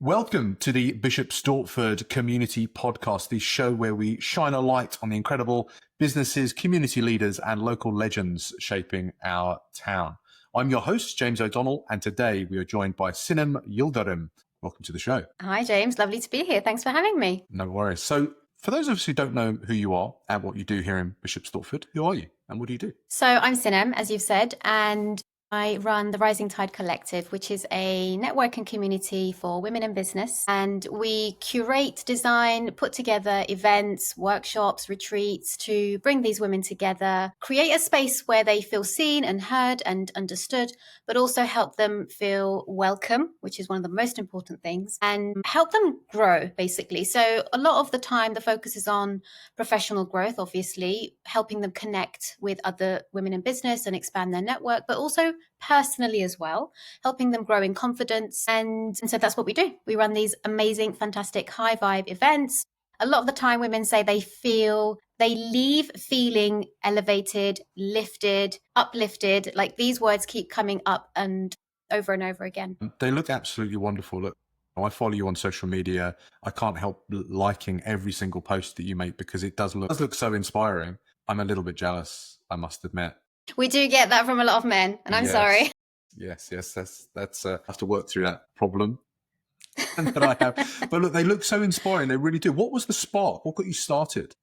Welcome to the Bishop Stortford Community Podcast, the show where we shine a light on the incredible businesses, community leaders, and local legends shaping our town. I'm your host, James O'Donnell, and today we are joined by Sinem Yildirim. Welcome to the show. Hi, James. Lovely to be here. Thanks for having me. No worries. So, for those of us who don't know who you are and what you do here in Bishop Stortford, who are you and what do you do? So I'm Sinem, as you've said, and I run the Rising Tide Collective, which is a networking community for women in business. And we curate, design, put together events, workshops, retreats to bring these women together, create a space where they feel seen and heard and understood, but also help them feel welcome, which is one of the most important things, and help them grow, basically. So a lot of the time, the focus is on professional growth, obviously, helping them connect with other women in business and expand their network, but also personally as well, helping them grow in confidence. And so that's what we do. We run these amazing, fantastic, high vibe events. A lot of the time women say they leave feeling elevated, lifted, uplifted. Like these words keep coming up and over again. They look absolutely wonderful. Look, I follow you on social media. I can't help liking every single post that you make because it does look so inspiring. I'm a little bit jealous, I must admit. We do get that from a lot of men, and I'm sorry. Yes, that's I have to work through that problem that I have. But look, they look so inspiring. They really do. What was the spark? What got you started?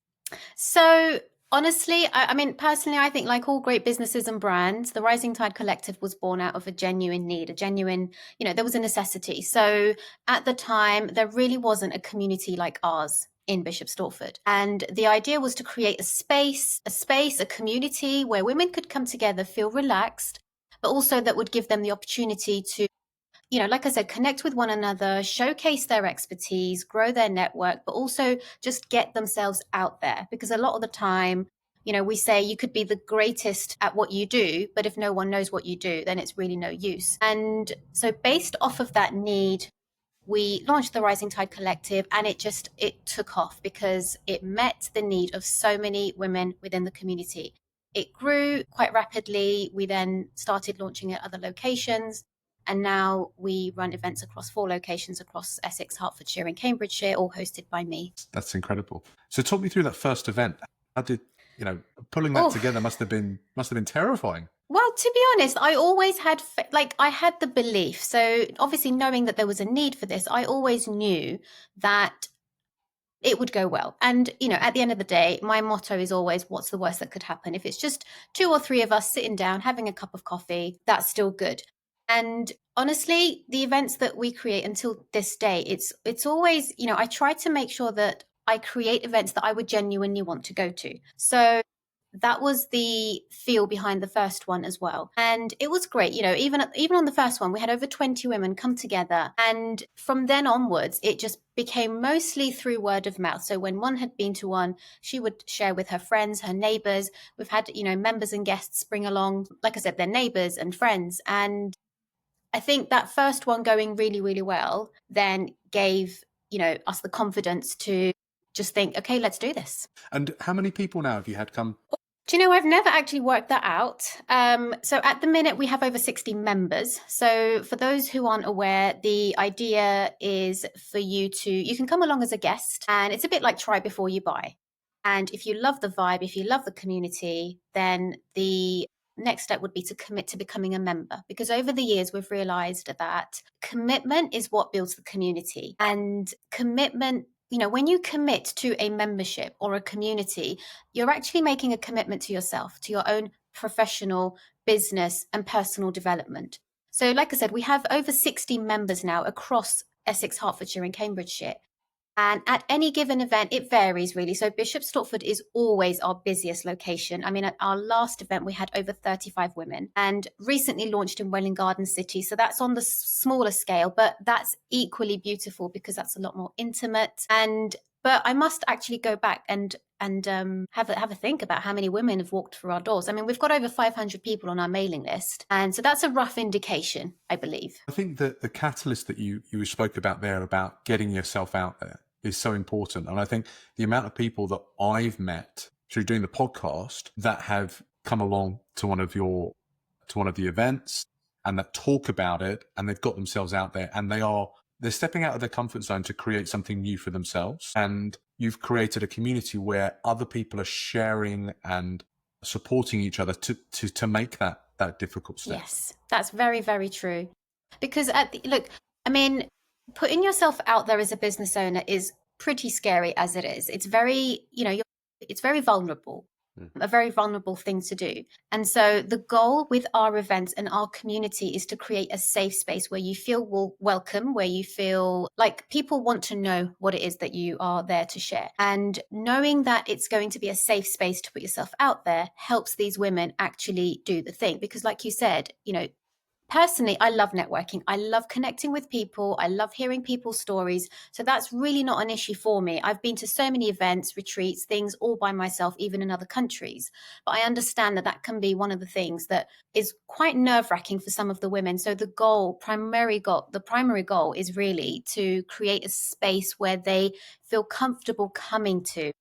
So honestly, I mean, personally, I think like all great businesses and brands, the Rising Tide Collective was born out of a genuine need, there was a necessity. So at the time, there really wasn't a community like ours in Bishop Stortford. And the idea was to create a space, a community where women could come together, feel relaxed, but also that would give them the opportunity to, like I said, connect with one another, showcase their expertise, grow their network, but also just get themselves out there. Because a lot of the time, we say you could be the greatest at what you do, but if no one knows what you do, then it's really no use. And so based off of that need, we launched the Rising Tide Collective, and it took off because it met the need of so many women within the community. It grew quite rapidly. We then started launching at other locations, and now we run events across 4 locations across Essex, Hertfordshire, and Cambridgeshire, all hosted by me. That's incredible. So talk me through that first event. How did pulling that together must have been terrifying. Well, to be honest, I always had I had the belief. So obviously knowing that there was a need for this, I always knew that it would go well. And, at the end of the day, my motto is always, what's the worst that could happen? If it's just 2 or 3 of us sitting down, having a cup of coffee, that's still good. And honestly, the events that we create until this day, it's always, I try to make sure that I create events that I would genuinely want to go to. So that was the feel behind the first one as well. And it was great. Even on the first one, we had over 20 women come together. And from then onwards, it just became mostly through word of mouth. So when one had been to one, she would share with her friends, her neighbors. We've had, members and guests bring along, like I said, their neighbors and friends. And I think that first one going really, really well then gave, us the confidence to just think, okay, let's do this. And how many people now have you had come? Do you know, I've never actually worked that out. So at the minute, we have over 60 members. So for those who aren't aware, the idea is for you can come along as a guest, and it's a bit like try before you buy. And if you love the vibe, if you love the community, then the next step would be to commit to becoming a member. Because over the years, we've realized that commitment is what builds the community. And commitment, when you commit to a membership or a community, you're actually making a commitment to yourself, to your own professional, business, and personal development. So like I said, we have over 60 members now across Essex, Hertfordshire, and Cambridgeshire. And at any given event, it varies really. So Bishop Stortford is always our busiest location. I mean, at our last event, we had over 35 women, and recently launched in Welwyn Garden City. So that's on the smaller scale, but that's equally beautiful because that's a lot more intimate. But I must actually go back and have a think about how many women have walked through our doors. I mean, we've got over 500 people on our mailing list. And so that's a rough indication, I believe. I think that the catalyst that you spoke about there about getting yourself out there is so important. And I think the amount of people that I've met through doing the podcast that have come along to one of the events and that talk about it, and they've got themselves out there, and they are they're stepping out of their comfort zone to create something new for themselves. And you've created a community where other people are sharing and supporting each other to make that difficult step. Yes, that's very, very true. Because look, I mean, putting yourself out there as a business owner is pretty scary as it is. It's very, it's very vulnerable, a very vulnerable thing to do. And so the goal with our events and our community is to create a safe space where you feel welcome, where you feel like people want to know what it is that you are there to share. And knowing that it's going to be a safe space to put yourself out there helps these women actually do the thing. Because like you said, personally, I love networking. I love connecting with people. I love hearing people's stories. So that's really not an issue for me. I've been to so many events, retreats, things all by myself, even in other countries. But I understand that can be one of the things that is quite nerve-wracking for some of the women. So the primary goal is really to create a space where they feel comfortable coming to,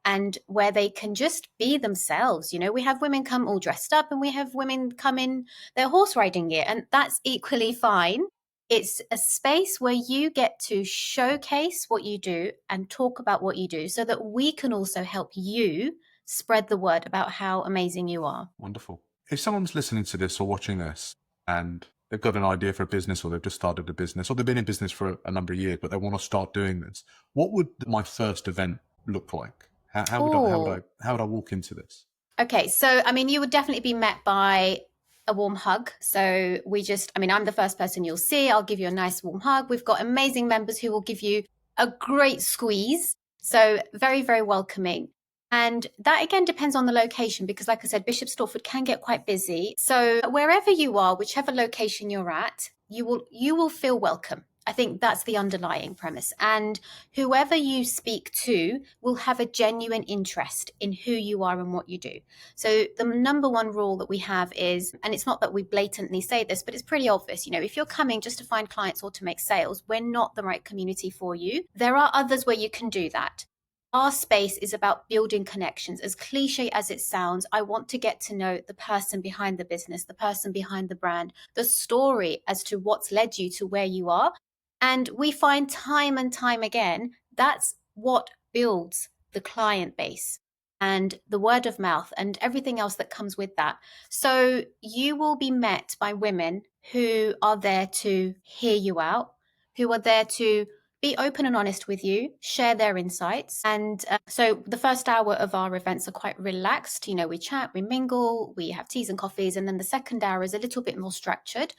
and where they can just be themselves. We have women come all dressed up, and we have women come in their horse riding gear, and that's equally fine. It's a space where you get to showcase what you do and talk about what you do so that we can also help you spread the word about how amazing you are. Wonderful. If someone's listening to this or watching this and they've got an idea for a business, or they've just started a business, or they've been in business for a number of years, but they want to start doing this, what would my first event look like? How would I walk into this? Okay, so you would definitely be met by a warm hug. So I'm the first person you'll see. I'll give you a nice warm hug. We've got amazing members who will give you a great squeeze. So very, very welcoming. And that again depends on the location, because like I said, Bishop Stortford can get quite busy. So wherever you are, whichever location you're at, you will feel welcome. I think that's the underlying premise. And whoever you speak to will have a genuine interest in who you are and what you do. So the number one rule that we have is, and it's not that we blatantly say this, but it's pretty obvious, if you're coming just to find clients or to make sales, we're not the right community for you. There are others where you can do that. Our space is about building connections. As cliche as it sounds, I want to get to know the person behind the business, the person behind the brand, the story as to what's led you to where you are. And we find time and time again, that's what builds the client base and the word of mouth and everything else that comes with that. So you will be met by women who are there to hear you out, who are there to be open and honest with you, share their insights. And so the first hour of our events are quite relaxed. We chat, we mingle, we have teas and coffees. And then the second hour is a little bit more structured.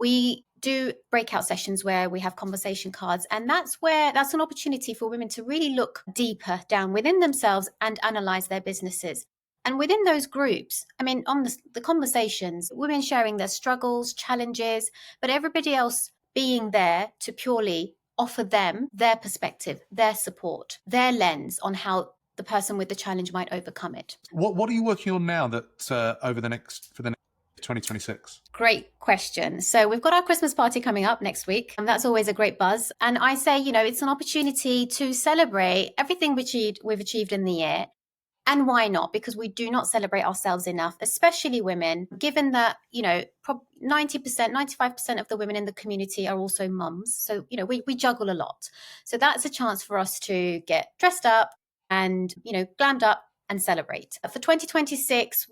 We do breakout sessions where we have conversation cards, and that's an opportunity for women to really look deeper down within themselves and analyze their businesses. And within those groups, on the conversations, women sharing their struggles, challenges, but everybody else being there to purely offer them their perspective, their support, their lens on how the person with the challenge might overcome it. What are you working on now that for the next 2026? Great question. So we've got our Christmas party coming up next week, and that's always a great buzz. And I say, it's an opportunity to celebrate everything we've achieved in the year. And why not? Because we do not celebrate ourselves enough, especially women, given that, 90%, 95% of the women in the community are also mums. So, we juggle a lot. So that's a chance for us to get dressed up and, glammed up and celebrate. For 2026,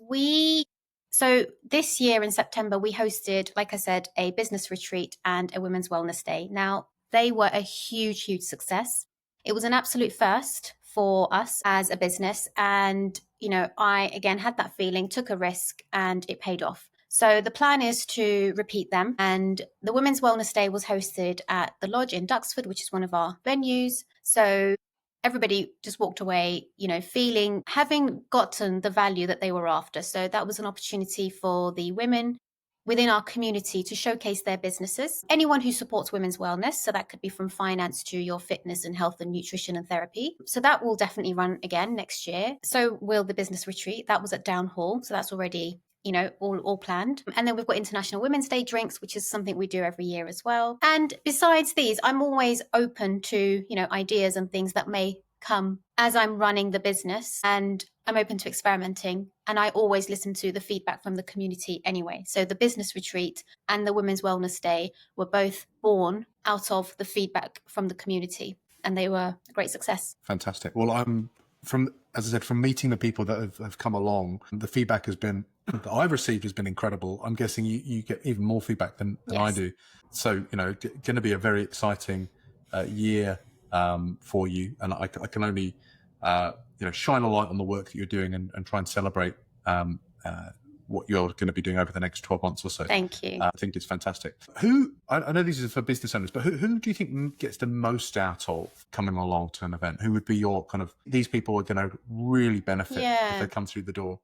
so this year in September, we hosted, like I said, a business retreat and a women's wellness day. Now, they were a huge, huge success. It was an absolute first for us as a business. And, I, again, had that feeling, took a risk, and it paid off. So the plan is to repeat them. And the Women's Wellness Day was hosted at the Lodge in Duxford, which is one of our venues. So everybody just walked away, having gotten the value that they were after. So that was an opportunity for the women within our community to showcase their businesses. Anyone who supports women's wellness, so that could be from finance to your fitness and health and nutrition and therapy. So that will definitely run again next year. So will the business retreat. That was at Down Hall. So that's already all planned. And then we've got International Women's Day drinks, which is something we do every year as well. And besides these, I'm always open to, ideas and things that may come as I'm running the business. And I'm open to experimenting, and I always listen to the feedback from the community anyway. So the business retreat and the Women's Wellness Day were both born out of the feedback from the community, and they were a great success. Fantastic. Well, as I said, from meeting the people that have come along, the feedback that I've received has been incredible. I'm guessing you get even more feedback than Yes. I do. So, going to be a very exciting year for you. And I can only, shine a light on the work that you're doing and try and celebrate what you're going to be doing over the next 12 months or so. Thank you. I think it's fantastic. I know this is for business owners, but who do you think gets the most out of coming along to an event? Who would be your these people are going to really benefit if they come through the door?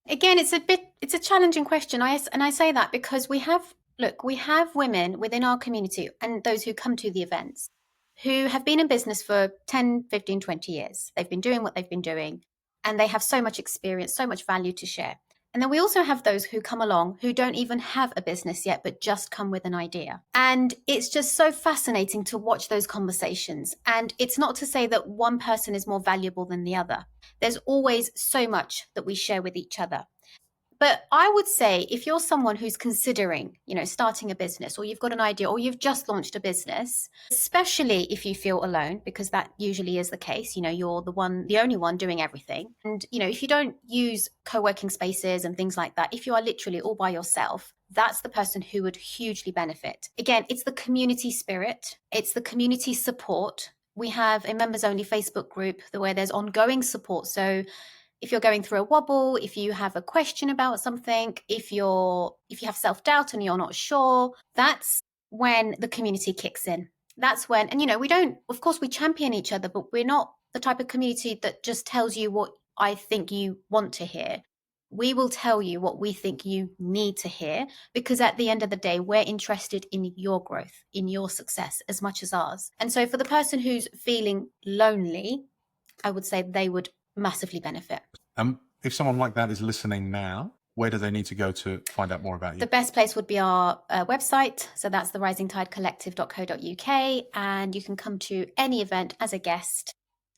Again, it's a challenging question. I say that because we have women within our community and those who come to the events who have been in business for 10, 15, 20 years. They've been doing what they've been doing, and they have so much experience, so much value to share. And then we also have those who come along who don't even have a business yet, but just come with an idea. And it's just so fascinating to watch those conversations. And it's not to say that one person is more valuable than the other. There's always so much that we share with each other. But I would say if you're someone who's considering, starting a business, or you've got an idea, or you've just launched a business, especially if you feel alone, because that usually is the case, you're the only one doing everything. And, if you don't use co-working spaces and things like that, if you are literally all by yourself, that's the person who would hugely benefit. Again, it's the community spirit. It's the community support. We have a members only Facebook group where there's ongoing support. So if you're going through a wobble, if you have a question about something, if you have self-doubt and you're not sure, that's when the community kicks in. That's when, and of course we champion each other, but we're not the type of community that just tells you what I think you want to hear. We will tell you what we think you need to hear, because at the end of the day, we're interested in your growth, in your success as much as ours. And so for the person who's feeling lonely, I would say they would massively benefit. If someone like that is listening now, where do they need to go to find out more about you? The best place would be our website. So that's therisingtidecollective.co.uk. And you can come to any event as a guest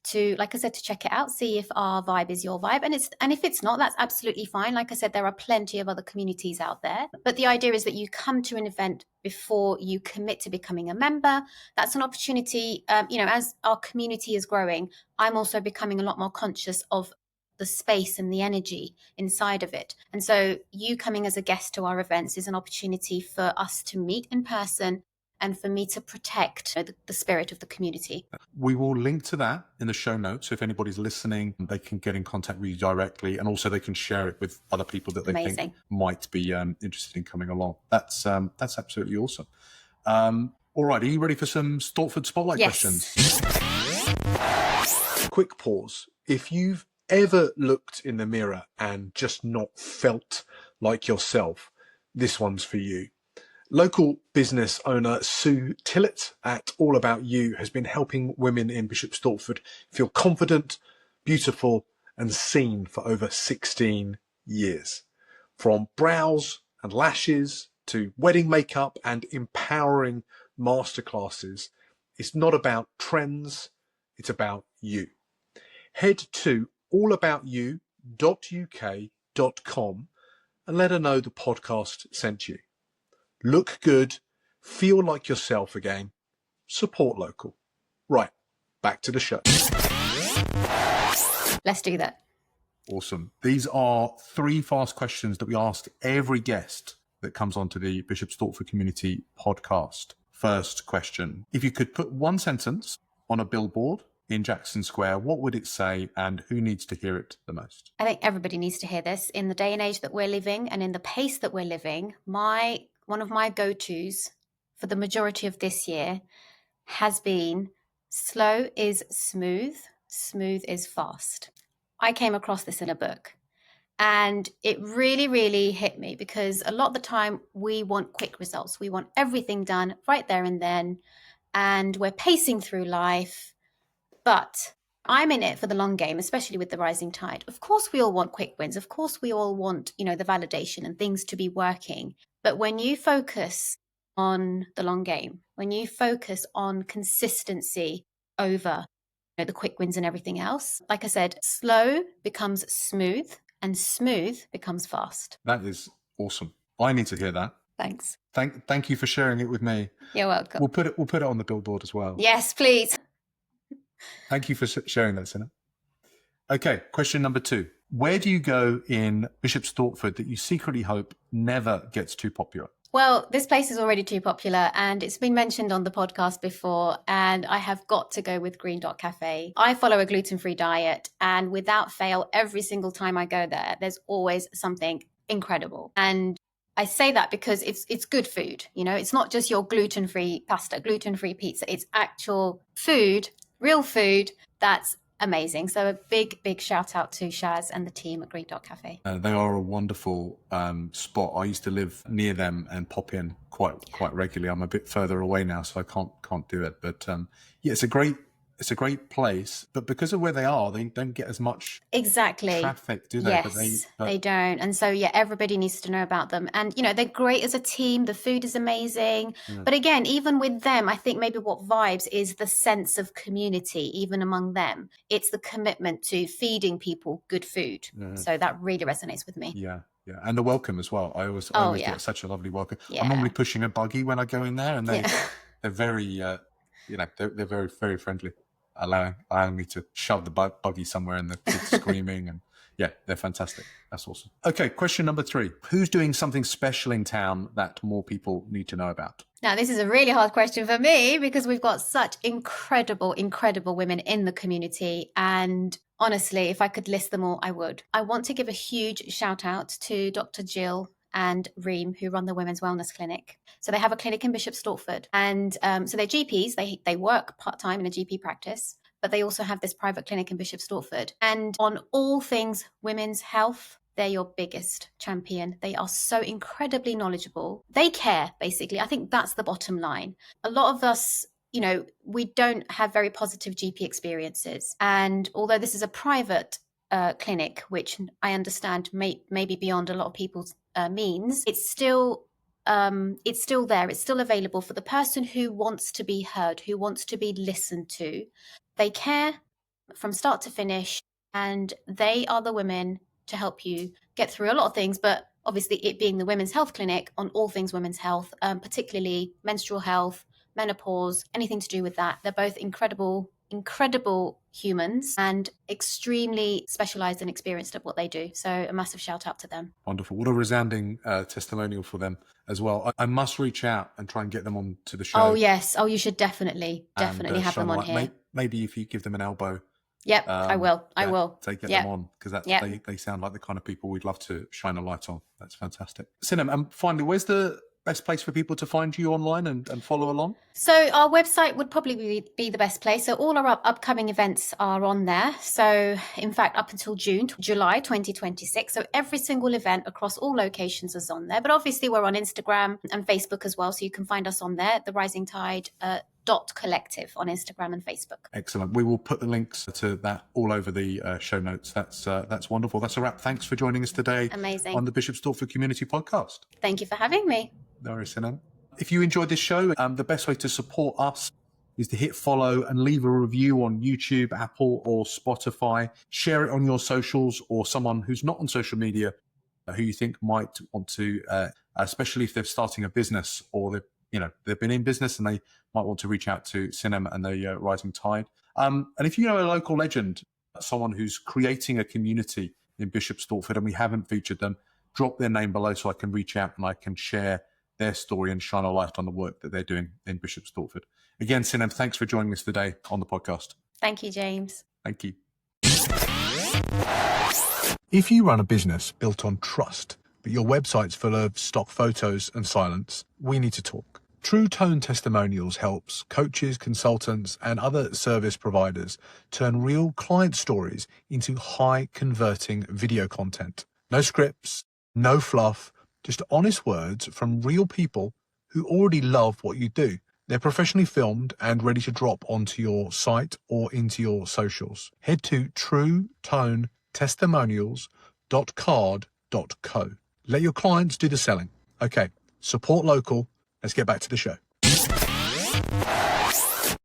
to, like I said, to check it out, see if our vibe is your vibe. And if it's not, that's absolutely fine. Like I said, there are plenty of other communities out there. But the idea is that you come to an event before you commit to becoming a member. That's an opportunity. As our community is growing, I'm also becoming a lot more conscious of the space and the energy inside of it. And so you coming as a guest to our events is an opportunity for us to meet in person and for me to protect the spirit of the community. We will link to that in the show notes. So if anybody's listening, they can get in contact with you directly, and also they can share it with other people that they think might be interested in coming along. That's absolutely awesome. All right, are you ready for some Stortford Spotlight questions? Quick pause. If you've ever looked in the mirror and just not felt like yourself, this one's for you. Local business owner Sue Tillett at All About You has been helping women in Bishop Stortford feel confident, beautiful and seen for over 16 years. From brows and lashes to wedding makeup and empowering masterclasses, it's not about trends, it's about you. Head to allaboutyou.uk.com and let her know the podcast sent you. Look good, feel like yourself again, support local. Right, back to the show. Let's do that. Awesome. These are 3 fast questions that we ask every guest that comes onto the Bishop Stortford Community podcast. First question. If you could put one sentence on a billboard in Jackson Square, what would it say and who needs to hear it the most? I think everybody needs to hear this. In the day and age that we're living and in the pace that we're living, one of my go-tos for the majority of this year has been slow is smooth, smooth is fast. I came across this in a book and it really, really hit me because a lot of the time we want quick results. We want everything done right there and then, and we're pacing through life. But I'm in it for the long game, especially with the rising tide. Of course, we all want quick wins. Of course, we all want, the validation and things to be working. But when you focus on the long game, when you focus on consistency over the quick wins and everything else. Like I said, slow becomes smooth and smooth becomes fast. That is awesome. I need to hear that. Thanks. Thank you for sharing it with me. You're welcome. We'll put it on the billboard as well. Yes, please. Thank you for sharing that, Sinha. Okay, question number 2. Where do you go in Bishop Stortford that you secretly hope never gets too popular? Well, this place is already too popular and it's been mentioned on the podcast before, and I have got to go with Green Dot Cafe. I follow a gluten-free diet, and without fail, every single time I go there, there's always something incredible. And I say that because it's good food. You know, it's not just your gluten-free pasta, gluten-free pizza. It's actual food, real food that's amazing. So a big shout out to Shaz and the team at Green Dot Cafe. They are a wonderful spot. I used to live near them and pop in quite regularly. I'm a bit further away now, so I can't do it. But yeah, it's a great place. But because of where they are, they don't get as much traffic, do they? Yes, they don't. And so yeah, everybody needs to know about them. And you know, they're great as a team. The food is amazing. Yeah. But again, even with them, I think maybe what vibes is the sense of community, even among them. It's the commitment to feeding people good food. Yeah. So that really resonates with me. Yeah. Yeah, and the welcome as well. I always get such a lovely welcome. Yeah. I'm normally pushing a buggy when I go in there, and they're very, they're very, very friendly, allowing me to shove the buggy somewhere, and the kids screaming, and yeah, they're fantastic. That's awesome. Okay, question number 3: who's doing something special in town that more people need to know about? Now, this is a really hard question for me because we've got such incredible women in the community. And honestly, if I could list them all, I would. I want to give a huge shout out to Dr. Jill and Reem, who run the Women's Wellness Clinic. So they have a clinic in Bishop Stortford. And so they're GPs. They work part-time in a GP practice, but they also have this private clinic in Bishop Stortford. And on all things women's health, they're your biggest champion. They are so incredibly knowledgeable. They care, basically. I think that's the bottom line. A lot of us, you know, we don't have very positive GP experiences. And although this is a private clinic, which I understand may be beyond a lot of people's means, it's still there. It's still available for the person who wants to be heard, who wants to be listened to. They care from start to finish, and they are the women to help you get through a lot of things, but obviously it being the women's health clinic on all things women's health, particularly menstrual health, menopause, anything to do with that. They're both incredible humans and extremely specialized and experienced at what they do. So a massive shout out to them. Wonderful. What a resounding testimonial for them as well. I must reach out and try and get them on to the show. Oh, yes. Oh, you should definitely have them on here. Maybe if you give them an elbow. Yep, I will. They get them on, because they sound like the kind of people we'd love to shine a light on. That's fantastic. Sinha, and finally, where's the best place for people to find you online and follow along? So our website would probably be the best place. So all our upcoming events are on there. So in fact, up until July 2026. So every single event across all locations is on there. But obviously we're on Instagram and Facebook as well. So you can find us on there, The Rising Tide .collective on Instagram and Facebook. Excellent. We will put the links to that all over the show notes. That's wonderful. That's a wrap. Thanks for joining us today. Amazing. On the Bishop Stortford Community Podcast. Thank you for having me. No worries, Sinha. If you enjoyed this show, the best way to support us is to hit follow and leave a review on YouTube, Apple or Spotify. Share it on your socials, or someone who's not on social media who you think might want to, especially if they're starting a business or they've been in business and they might want to reach out to Sinha and the Rising Tide. And if you know a local legend, someone who's creating a community in Bishop Stortford and we haven't featured them, drop their name below so I can reach out and I can share their story and shine a light on the work that they're doing in Bishop Stortford. Again, Sinha, thanks for joining us today on the podcast. Thank you, James. Thank you. If you run a business built on trust, but your website's full of stock photos and silence, we need to talk. True Tone Testimonials helps coaches, consultants, and other service providers turn real client stories into high-converting video content. No scripts, no fluff, just honest words from real people who already love what you do. They're professionally filmed and ready to drop onto your site or into your socials. Head to truetonetestimonials.card.co. Let your clients do the selling. Okay, support local. Let's get back to the show.